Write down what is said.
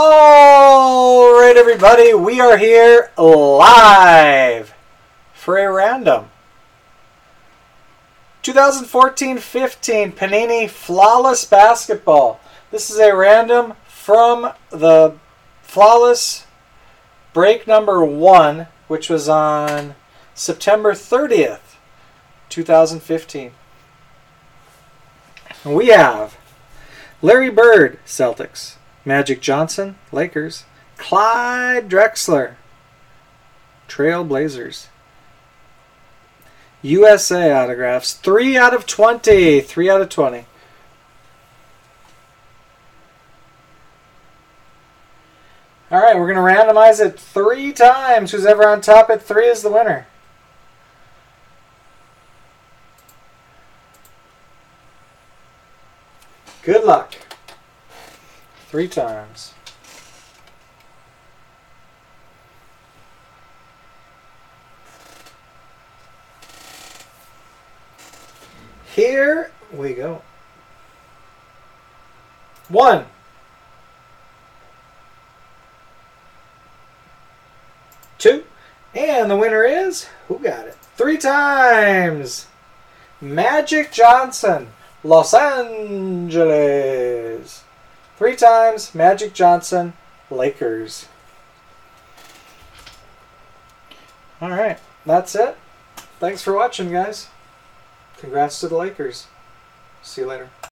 All right, everybody, we are here live for a random 2014-15 Panini Flawless Basketball. This is a random from the Flawless break number 1, which was on September 30th, 2015. We have Larry Bird, Celtics. Magic Johnson, Lakers. Clyde Drexler, Trail Blazers. USA autographs, 3 out of 20. 3 out of 20. All right, we're going to randomize it 3 times. Who's ever on top at 3 is the winner. Good luck. 3 times. Here we go. 1, 2, and the winner is, who got it? 3 times. Magic Johnson, Los Angeles. 3 times, Magic Johnson, Lakers. All right, that's it. Thanks for watching, guys. Congrats to the Lakers. See you later.